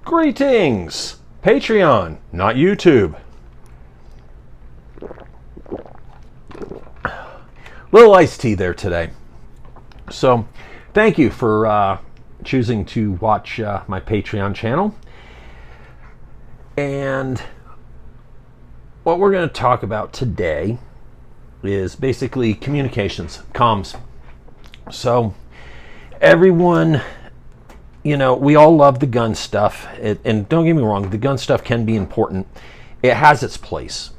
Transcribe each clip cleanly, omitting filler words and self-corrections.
Greetings! Patreon, not YouTube. Little iced tea there today. So, thank you for choosing to watch my Patreon channel. And what we're going to talk about today is basically communications, comms. So, everyone, you know, we all love the gun stuff. And don't get me wrong, the gun stuff can be important. It has its place.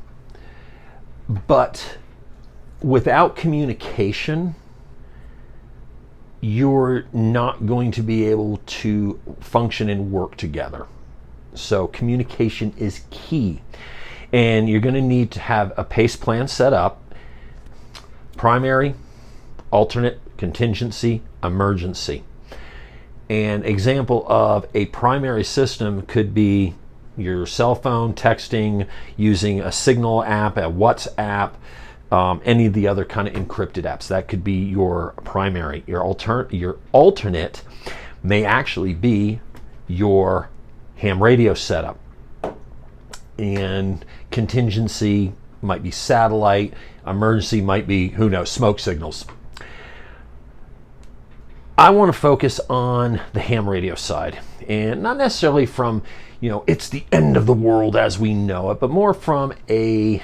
But without communication, you're not going to be able to function and work together. So communication is key. And you're going to need to have a PACE plan set up: primary, alternate, contingency, emergency. An example of a primary system could be your cell phone, texting, using a Signal app, a WhatsApp, any of the other kind of encrypted apps. That could be your primary. Your alternate may actually be your ham radio setup. And contingency might be satellite. Emergency might be, who knows, smoke signals. I want to focus on the ham radio side, and not necessarily from, you know, it's the end of the world as we know it, but more from a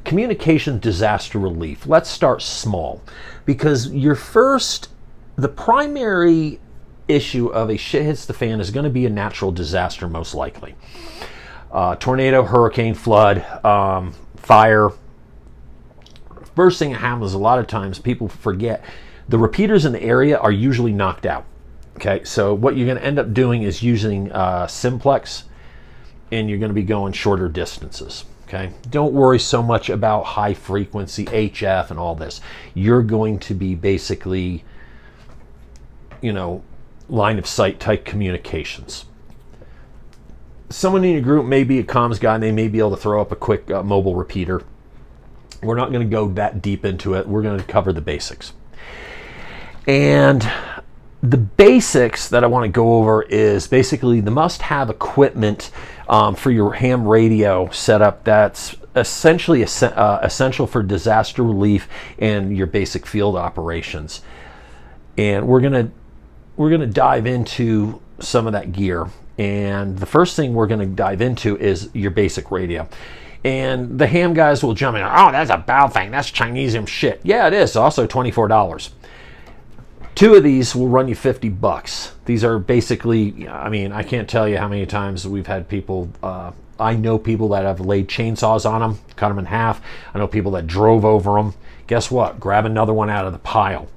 communication disaster relief. Let's start small, because the primary issue of a shit hits the fan is going to be a natural disaster, most likely. Tornado, hurricane, flood, fire. First thing that happens a lot of times, people forget, the repeaters in the area are usually knocked out. Okay, so what you're going to end up doing is using simplex, and you're going to be going shorter distances. Okay, don't worry so much about high frequency HF and all this. You're going to be basically, you know, line of sight type communications. Someone in your group may be a comms guy, and they may be able to throw up a quick mobile repeater. We're not going to go that deep into it. We're going to cover the basics. And the basics that I want to go over is basically the must-have equipment for your ham radio setup that's essentially essential for disaster relief and your basic field operations. And we're gonna dive into some of that gear. And the first thing we're going to dive into is your basic radio. And the ham guys will jump in, oh, that's a Baofeng, that's Chinesium shit. Yeah, it is. Also $24. Two of these will run you $50. These are basically, I mean, I can't tell you how many times we've had people, I know people that have laid chainsaws on them, cut them in half. I know people that drove over them. Guess what? Grab another one out of the pile.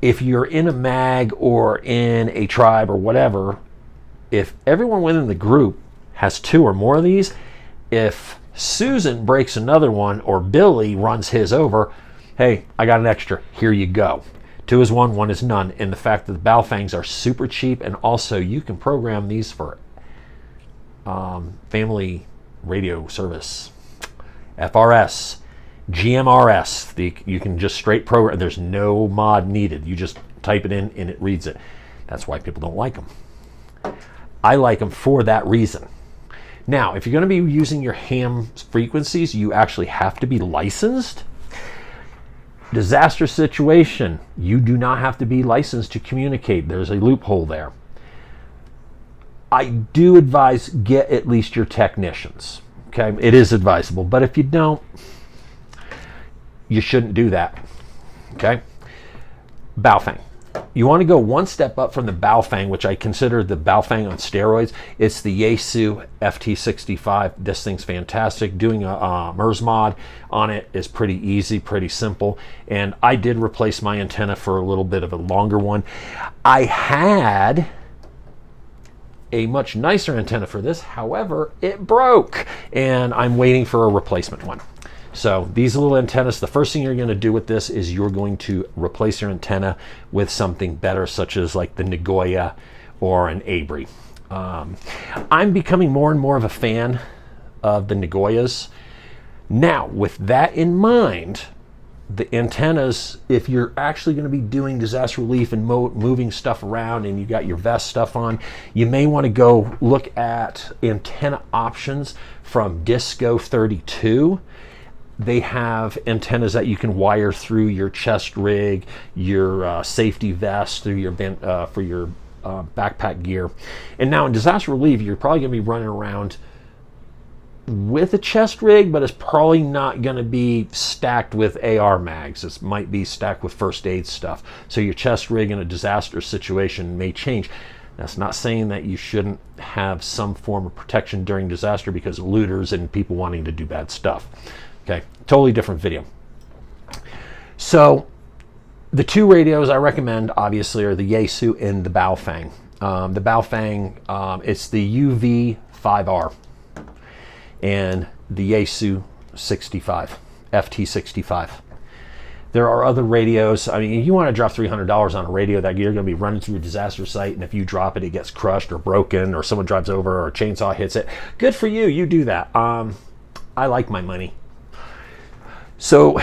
If you're in a mag or in a tribe or whatever, if everyone within the group has two or more of these, if Susan breaks another one or Billy runs his over, hey, I got an extra, here you go. Two is one, one is none. And the fact that the Baofengs are super cheap, and also you can program these for family radio service, FRS, GMRS. You can just straight program. There's no mod needed. You just type it in and it reads it. That's why people don't like them. I like them for that reason. Now, if you're going to be using your ham frequencies, you actually have to be licensed. Disaster situation, you do not have to be licensed to communicate. There's a loophole there. I do advise get at least your technicians. Okay, it is advisable, but if you don't, you shouldn't do that. Okay, Baofeng. You want to go one step up from the Baofeng, which I consider the Baofeng on steroids. It's the Yaesu FT65. This thing's fantastic. Doing a MERS mod on it is pretty easy, pretty simple. And I did replace my antenna for a little bit of a longer one. I had a much nicer antenna for this. However, it broke, and I'm waiting for a replacement one. So these little antennas, the first thing you're going to do with this is you're going to replace your antenna with something better, such as like the Nagoya or an Abri. I'm becoming more and more of a fan of the Nagoyas. Now, with that in mind, the antennas, if you're actually going to be doing disaster relief and moving stuff around and you got your vest stuff on, you may want to go look at antenna options from Disco 32. They have antennas that you can wire through your chest rig, your safety vest, through your for your backpack gear. And now in disaster relief, you're probably going to be running around with a chest rig, but it's probably not going to be stacked with AR mags. It might be stacked with first aid stuff. So your chest rig in a disaster situation may change. That's not saying that you shouldn't have some form of protection during disaster because of looters and people wanting to do bad stuff. Okay, totally different video. So the two radios I recommend obviously are the Yaesu and the Baofeng. The Baofeng, it's the UV5R. And the Yaesu 65, FT65. There are other radios. I mean, if you want to drop $300 on a radio that you're going to be running through a disaster site, and if you drop it, it gets crushed or broken, or someone drives over, or a chainsaw hits it, good for you. You do that. I like my money. So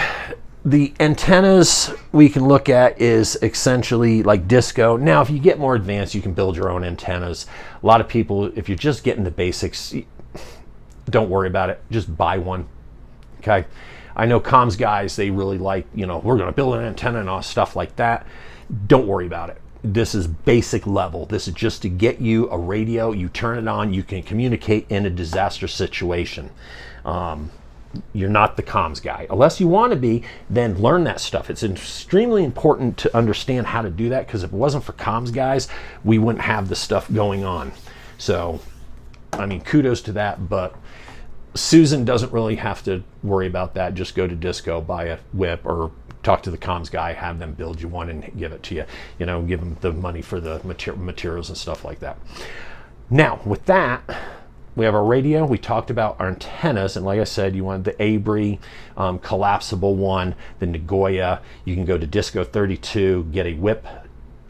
the antennas we can look at is essentially like Disco. Now, if you get more advanced, you can build your own antennas. A lot of people, if you're just getting the basics, don't worry about it. Just buy one. Okay. I know comms guys, they really like, we're going to build an antenna and all stuff like that. Don't worry about it. This is basic level. This is just to get you a radio. You turn it on, you can communicate in a disaster situation. You're not the comms guy. Unless you want to be, then learn that stuff. It's extremely important to understand how to do that, because if it wasn't for comms guys, we wouldn't have the stuff going on. So, I mean, kudos to that, but Susan doesn't really have to worry about that. Just go to Disco, buy a whip, or talk to the comms guy, have them build you one and give it to you. Give them the money for the materials and stuff like that. Now, with that, we have our radio. We talked about our antennas, and like I said, you want the Abri collapsible one, the Nagoya. You can go to Disco 32, get a whip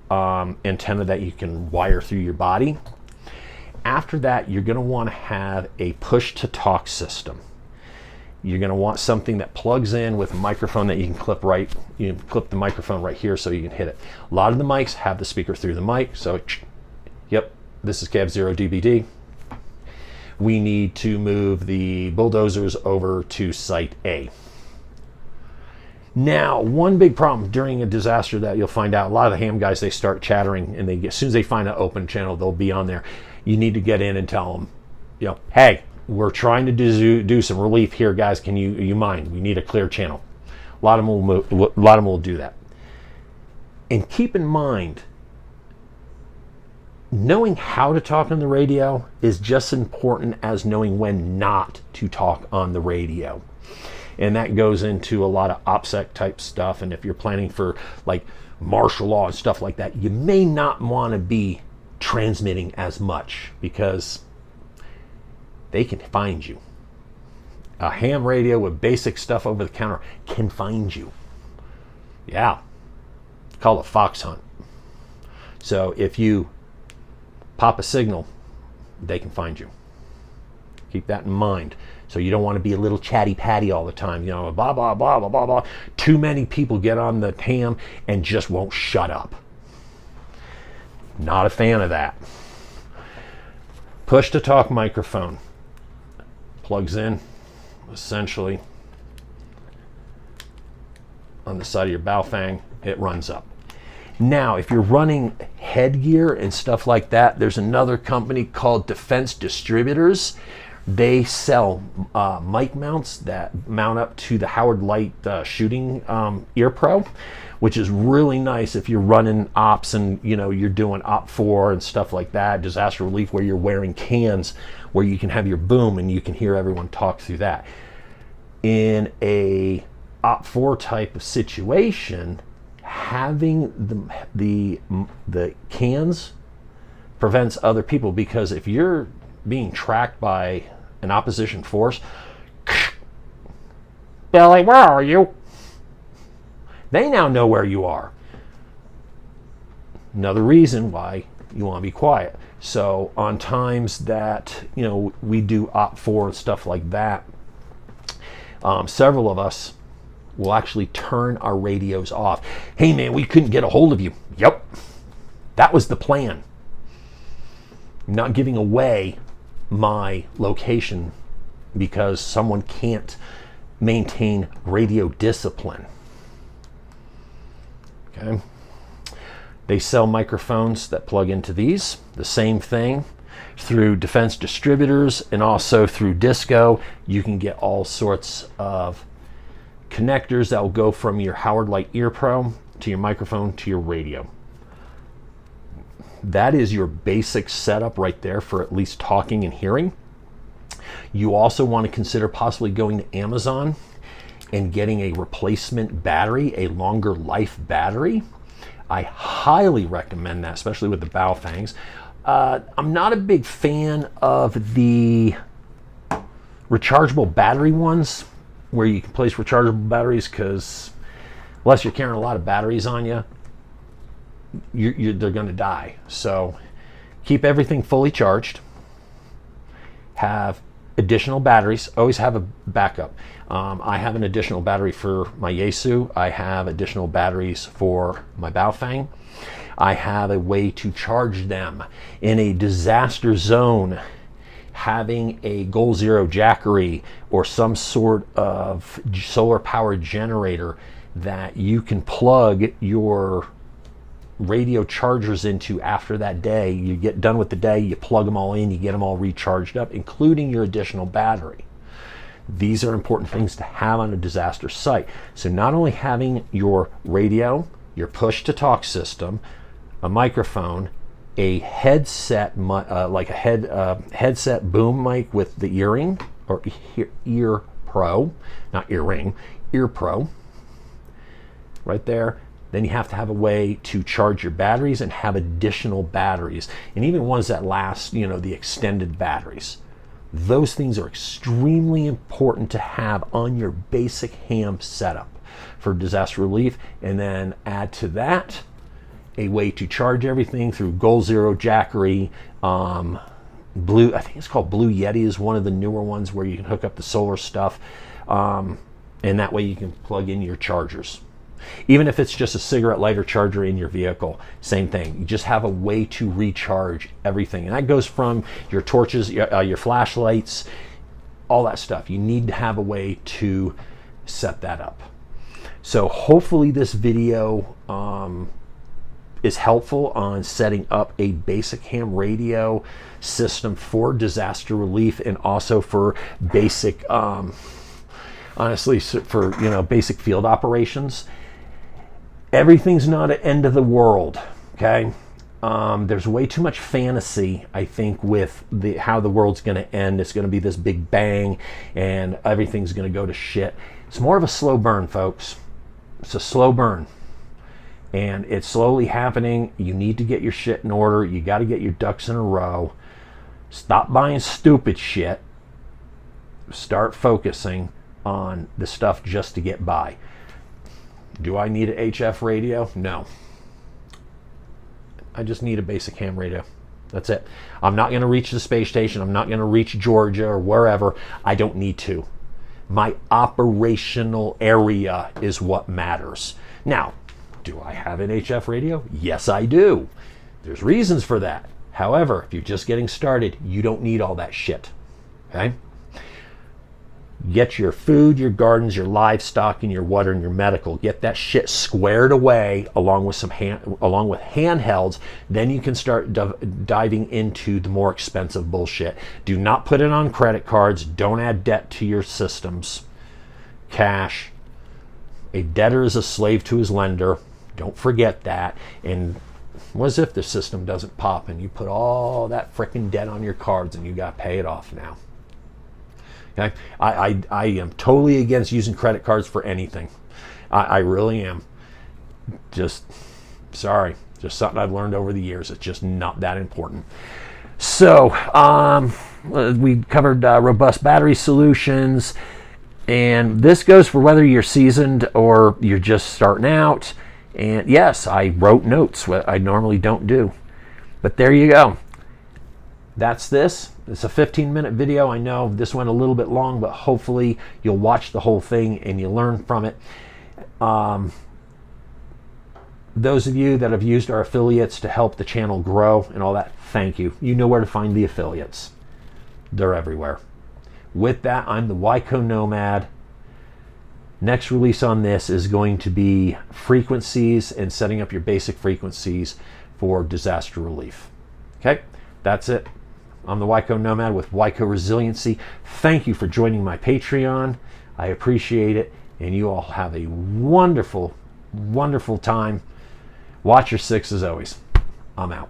antenna that you can wire through your body. After that, you're going to want to have a push-to-talk system. You're going to want something that plugs in with a microphone that you can clip right. You can clip the microphone right here so you can hit it. A lot of the mics have the speaker through the mic. So, yep, this is Cab 0 DBD. We need to move the bulldozers over to Site A. Now, one big problem during a disaster that you'll find out, a lot of the ham guys, they start chattering, and as soon as they find an open channel, they'll be on there. You need to get in and tell them, hey, we're trying to do some relief here, guys. Can you mind? We need a clear channel. A lot of them will do that. And keep in mind, knowing how to talk on the radio is just as important as knowing when not to talk on the radio. And that goes into a lot of OPSEC type stuff. And if you're planning for like martial law and stuff like that, you may not want to be transmitting as much because they can find you. A ham radio with basic stuff over the counter can find you. Yeah, call it fox hunt. So if you pop a signal, they can find you. Keep that in mind. So you don't want to be a little chatty patty all the time, blah, blah, blah, blah, blah, blah. Too many people get on the ham and just won't shut up. Not a fan of that. Push to talk microphone. Plugs in, essentially, on the side of your Baofeng. It runs up. Now, if you're running headgear and stuff like that, there's another company called Defense Distributors. They sell mic mounts that mount up to the Howard Light shooting Ear Pro, which is really nice if you're running ops and you're doing op 4 and stuff like that, disaster relief, where you're wearing cans where you can have your boom and you can hear everyone talk through that. In a op 4 type of situation, having the cans prevents other people, because if you're being tracked by an opposition force, Billy, where are you? They now know where you are. Another reason why you want to be quiet. So on times that we do op 4 and stuff like that, several of us we'll actually turn our radios off. Hey man, we couldn't get a hold of you. Yep, that was the plan. I'm not giving away my location because someone can't maintain radio discipline. Okay. They sell microphones that plug into these. The same thing through defense distributors and also through Disco. You can get all sorts of connectors that will go from your Howard Light Ear Pro to your microphone to your radio. That is your basic setup right there for at least talking and hearing. You also want to consider possibly going to Amazon and getting a replacement battery, a longer life battery. I highly recommend that, especially with the Baofangs. I'm not a big fan of the rechargeable battery ones where you can place rechargeable batteries, because unless you're carrying a lot of batteries on you, they're going to die. So keep everything fully charged. Have additional batteries. Always have a backup. I have an additional battery for my Yaesu. I have additional batteries for my Baofeng. I have a way to charge them in a disaster zone. Having a Goal Zero Jackery or some sort of solar powered generator that you can plug your radio chargers into after that day. You get done with the day, you plug them all in, you get them all recharged up, including your additional battery. These are important things to have on a disaster site. So not only having your radio, your push to talk system, a microphone, a headset, like a headset boom mic with the earring or ear pro, not earring, ear pro, right there. Then you have to have a way to charge your batteries and have additional batteries, and even ones that last, the extended batteries. Those things are extremely important to have on your basic ham setup for disaster relief. And then add to that a way to charge everything through Goal Zero Jackery. I think it's called Blue Yeti is one of the newer ones where you can hook up the solar stuff. And that way you can plug in your chargers. Even if it's just a cigarette lighter charger in your vehicle, same thing. You just have a way to recharge everything. And that goes from your torches, your flashlights, all that stuff. You need to have a way to set that up. So hopefully this video is helpful on setting up a basic ham radio system for disaster relief, and also for basic, honestly, for basic field operations. Everything's not an end of the world, okay? There's way too much fantasy, I think, with how the world's going to end. It's going to be this big bang, and everything's going to go to shit. It's more of a slow burn, folks. It's a slow burn, and it's slowly happening. You need to get your shit in order. You got to get your ducks in a row. Stop buying stupid shit. Start focusing on the stuff just to get by. Do I need an HF radio? No. I just need a basic ham radio. That's it. I'm not going to reach the space station. I'm not going to reach Georgia or wherever. I don't need to. My operational area is what matters. Now, do I have an HF radio? Yes, I do. There's reasons for that. However, if you're just getting started, you don't need all that shit. Okay? Get your food, your gardens, your livestock, and your water and your medical. Get that shit squared away along with handhelds. Then you can start diving into the more expensive bullshit. Do not put it on credit cards. Don't add debt to your systems. Cash. A debtor is a slave to his lender. Don't forget that. And what as if the system doesn't pop and you put all that frickin' debt on your cards and you got to pay it off now? Okay, I am totally against using credit cards for anything. I really am. Just sorry, just something I've learned over the years. It's just not that important. So we covered robust battery solutions, and this goes for whether you're seasoned or you're just starting out. And yes, I wrote notes, what I normally don't do, but there you go. that's this. It's a 15-minute video. I know this went a little bit long, but hopefully you'll watch the whole thing and you learn from it. Those of you that have used our affiliates to help the channel grow and all that, thank you. You know where to find the affiliates. They're everywhere. With that, I'm the Wyco Nomad. Next release on this is going to be frequencies and setting up your basic frequencies for disaster relief. Okay, that's it. I'm the Wyco Nomad with Wyco Resiliency. Thank you for joining my Patreon. I appreciate it, and you all have a wonderful, wonderful time. Watch your six as always. I'm out.